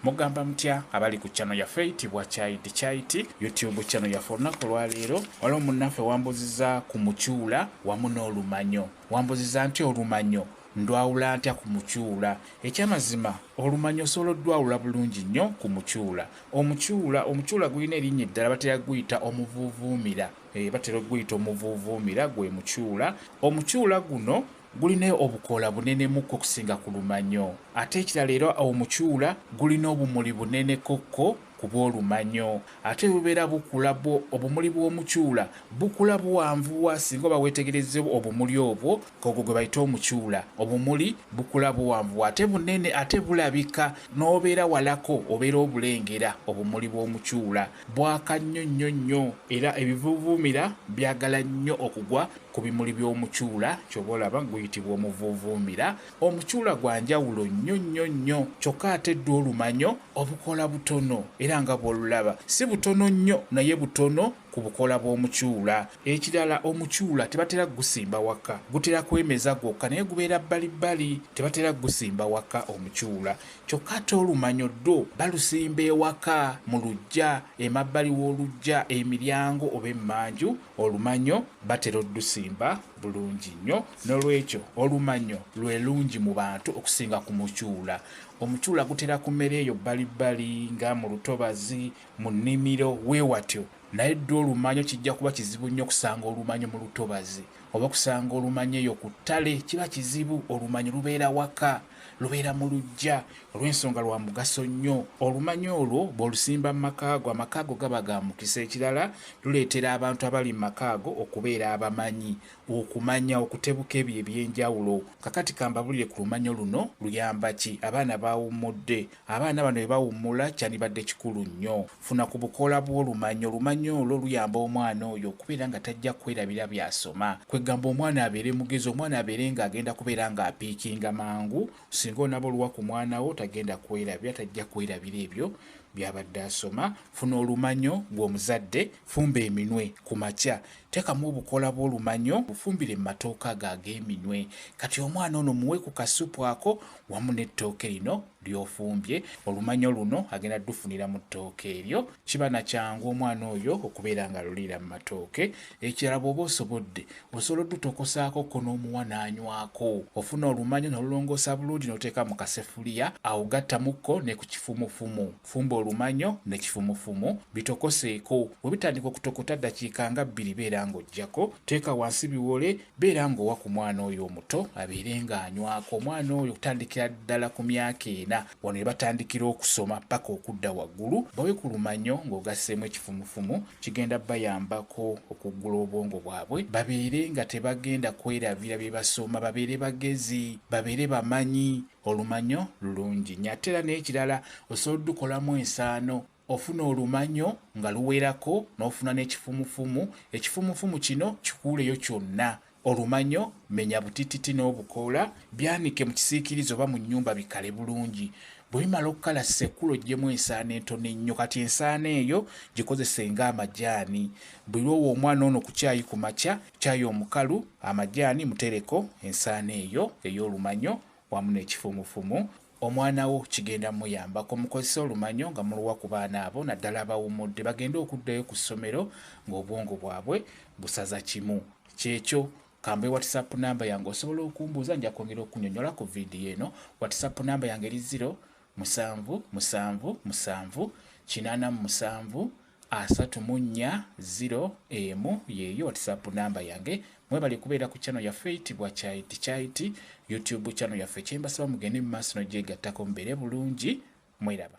mugamba mutya abali ku channel yaffe eyitibwa Chaiti YouTube channel yaffe olunaku lwaleero waliwo munnaffe wambuziza ku mukyula wamu n'olumanyo. Wambuziza nti olumanyo ndwawula ntya ku mukyula? Ekyamazima olumanyo osobola oddwawula bulungi nnyo ku mukyula. Omukyula gulina erinnya eddala batera guyita omuvuuvuumira. Batera guyita omuvuuvuumira gwe mukyula. Omukyula guno gulina obukoola bunenemu okusinga ku lumanyo. Ate ekirala era omukyula gulina obumuli bunene kokko ku bw'olumanyo. Ate bubeera bukula obumuli bw'omukyula bukula buwanvuwa singa oba weetegereze obumuli obwo kogwo gwe bayita omukyula. Obumuli bukula buwanvuwa ate bunene ate bulabika n'obeera walako obeera obulengera obumuli bw'omukyula. Bwaka nnyo era ebivuuvuumira byagala nnyo okugwa ku bimuli by'omukyula ky'oba olaba guyitibwa omuvuuvuumira. Omukyula gwa njawulo nnyo kyokka ate ddwa olumanyo obukoola butono era nga bw'olulaba si butono nnyo naye butono ku bukoola bw'omukyula. Ekirala omukyula tebatera gusimba waka, gutera kwemeza gwokka naye gubeera bbalibbali, tebatera gusimba waka omukyula. Kyokka ate olumanyo ddo balusimba ewaka mu luggya, emabbali w'oluggya, emiryango oba emmanju. Olumanyo batera oddusimba bulungi nnyo. N'olwekyo olumanyo lwe lungi mu bantu okusinga ku mukyula. Omukyula gutera ku mmere eyo bbalibbali nga mu lutobazi, mu nnimiro weewatyo. Naye ddwa olumanyo kijja kuba kizibu nnyo okusanga olumanyo mu lutobazi oba kusanga olumanyo eyo ku ttale, kiba kizibu. Olumanyo lubeera waka, lubeera mu luggya, olw'ensonga lwa mugaso nnyo. Olumanyo olwo bw'olusimba mu makaago, amakaago gaba ga mukisa. Ekirala luleetera abantu abali mu makaago okubeera abamanyi, okumanya okutebuka ebyo eby'enjawulo. Kakati kambabulire ku lumanyo luno luyamba ki? Abaana bawummudde, abaana bano bwe bawummula kyandibadde kikulu nnyo. Funa ku bukoola bw'olumanyo. Olumanyo olwo luyamba omwana oyo okubeera nga tajja kwerabira by'asoma. Kwegamba omwana abeere mugezi, omwana abeere ng'agenda kubeera ng'apiikinga mangu. Singa onaba oluwa ku mwana wo tagenda kwerabira, tajja kwerabira ebyo byabadde asoma. Funa olumanyo gw'omuzadde, fumba eminwe ku makya, teekamu obukoola bw'olumanyo bufumbire mu matooke ago ag'eminwe. Kati omwana ono muwe ku kasupu ako wamu n'ettooke lino ly'ofumbye. Olumanyo luno agenda ddufunira mu ttooke eryo. Kiba na kyangu omwana oyo okubeera nga luliira mu matooke. Ekirala bw'oba osobodde osobola oddutokosaako ko n'omuwa n'anywako. Ofuna olumanyo n'olulongoosa bulungi n'oteeka mu kasefuliya, awo gattamukko ne ku kifumufumu. Fumba olumanyo ne kifumufumu bitokoseeko. Bwe bitandika okutokota ddakiika nga 2 beera ng'oggyako, teeka wansi biwole, beera ng'owa ku mwana oyo omuto abeere ng'anywako. Omwana oyo okutandikira ddala ku myaka 4 wano ne batandikira okusoma paka okudda waggulu. Bawe ku lumanyo ng'ogasseemu ekifumufumu, kigenda bayambako okuggula obwongo bwabwe, babeere nga tebagenda kwerabira bye basoma, babeere bagezi, babeere bamanyi. Olumanyo lulungi nnyo. Ate era n'ekirala osobola oddukolamu ensaano. Ofuna olumanyo nga luwerako n'ofuna n'ekifumufumu. Ekifumufumu kino kikuuleyo kyonna. Olumanyo menya butititi n'obukoola, byanike mu kisiikirizo oba mu nnyumba bikale bulungi. Bwe bimala okukala ssekula oggyemu ensaano entono ennyo. Kati ensaano eyo gikozese ng'amajaani. Buli lw'owa omwana ono ku caayi ku makya, caayi omukalu, amajaani mutereko ensaano eyo ey'olumanyo wamu n'ekifumufumu. Omwana wo kigenda muyambako. Mukozesa olumanyo nga muluwa ku baana abo naddala abawummudde bagende okuddayo ku ssomero ng'obwongo bwabwe busaza kimu. Kyekyo kambe WhatsApp namba yange osobola okumbuuza, nja kwongera okunnyonnyola ku vidiyo eno. WhatsApp namba yange eri 0778734 yeeyo WhatsApp namba yange. Mwebale kubeera ku channel yaffe eyitibwa Chaiti YouTube channel yaffe. Kyembasaba mugende mu maaso n'ogyegattako mubeere bulungi. Mweraba.